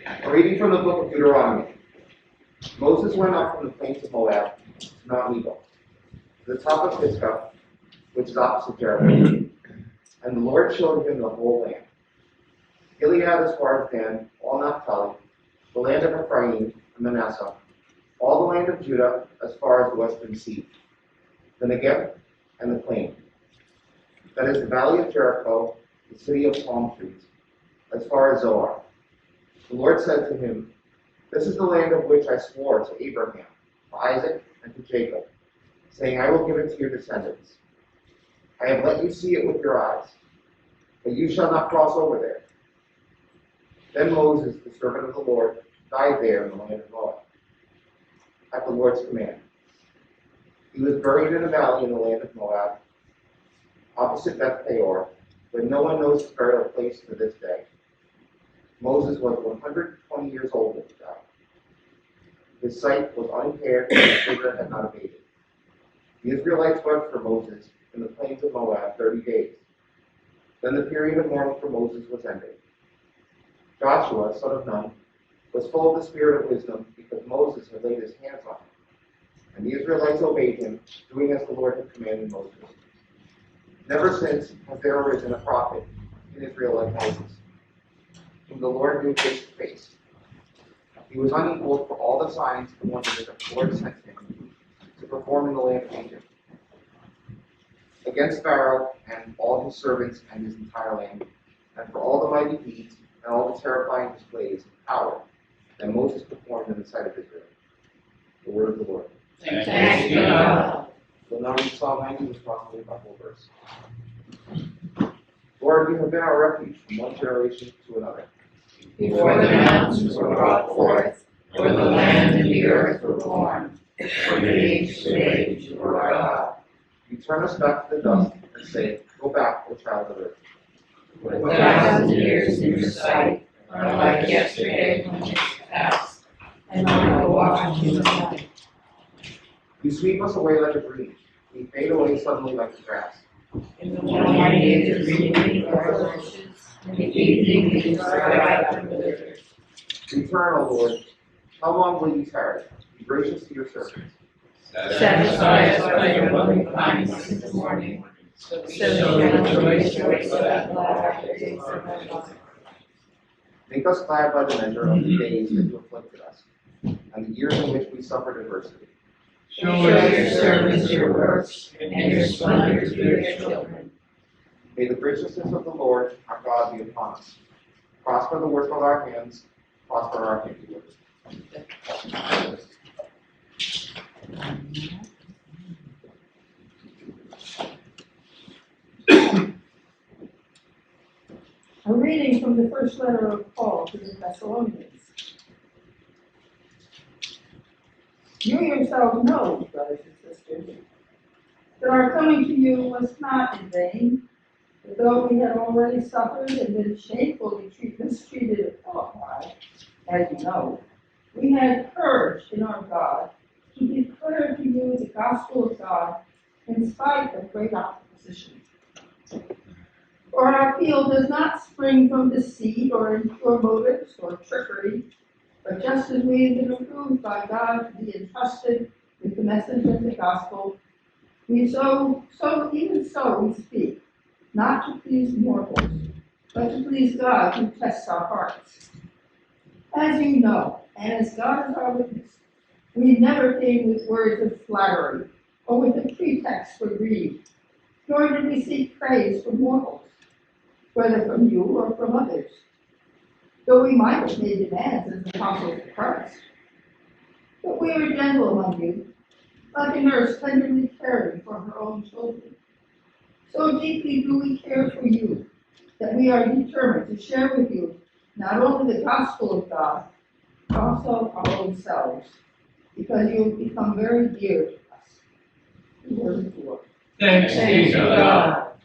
A reading from the book of Deuteronomy. Moses went up from the plains of Moab to Mount Nebo, to the top of Pisgah, which is opposite Jericho. And the Lord showed him the whole land. Gilead as far as Dan, all Naphtali, the land of Ephraim and Manasseh, all the land of Judah as far as the western sea, the Negev and the plain. That is the valley of Jericho, the city of palm trees, as far as Zoar. The Lord said to him, "This is the land of which I swore to Abraham, to Isaac, and to Jacob, saying, I will give it to your descendants. I have let you see it with your eyes, but you shall not cross over there." Then Moses, the servant of the Lord, died there in the land of Moab, at the Lord's command. He was buried in a valley in the land of Moab, opposite Beth Peor, but no one knows his burial place to this day. Moses was 120 years old when he died. His sight was unimpaired, and his vigor had not abated. The Israelites wept for Moses in the plains of Moab 30 days. Then the period of mourning for Moses was ended. Joshua, son of Nun, was full of the spirit of wisdom because Moses had laid his hands on him. And the Israelites obeyed him, doing as the Lord had commanded Moses. Never since has there arisen a prophet in Israel like Moses, whom the Lord knew face to face. He was unequaled for all the signs and wonders that the Lord sent him to perform in the land of Egypt, against Pharaoh and all his servants and his entire land, and for all the mighty deeds and all the terrifying displays of power that Moses performed in the sight of Israel. The word of the Lord. Thanks be to God. We'll now read Psalm 90, responsibly by full verse. Lord, you have been our refuge from one generation to another. Before the mountains were brought forth, or the land and the earth were born, from age to age you are God. You turn us back to the dust and say, "Go back, O child of earth." 1,000 years in your sight are like yesterday when it's past, and I will watch in the night. You sweep us away like a dream. We fade away suddenly like the grass. In the morning it is renewing our bushes, in the evening it is dried up and withered. Return, O Lord. How long will you tarry? Be gracious to your servants. Satisfy us by your loving kindness in the morning, so we shall rejoice and glad days of our life. Make us glad by the measure of the days that you afflicted us, and the years in which we suffered adversity. Show your servants your works, and your splendor to your children. May the graciousness of the Lord our God be upon us. Prosper the work of our hands, prosper our handiwork. A reading from the first letter of Paul to the Thessalonians. You yourselves know, brothers and sisters, that our coming to you was not in vain, but though we had already suffered and been shamefully mistreated at Philippi, as you know, we had courage in our God to declare to you the gospel of God in spite of great opposition. For our appeal does not spring from deceit or impure motives or trickery, but just as we have been approved by God to be entrusted with the message of the gospel, even so we speak, not to please mortals, but to please God who tests our hearts. As you know, and as God is our witness, we never came with words of flattery or with a pretext for greed, nor did we seek praise from mortals, whether from you or from others, though we might have made demands as apostles of Christ. But we are gentle among you, like a nurse tenderly caring for her own children. So deeply do we care for you, that we are determined to share with you not only the gospel of God, but also our own selves, because you have become very dear to us. The word of the Lord. Thanks be to God.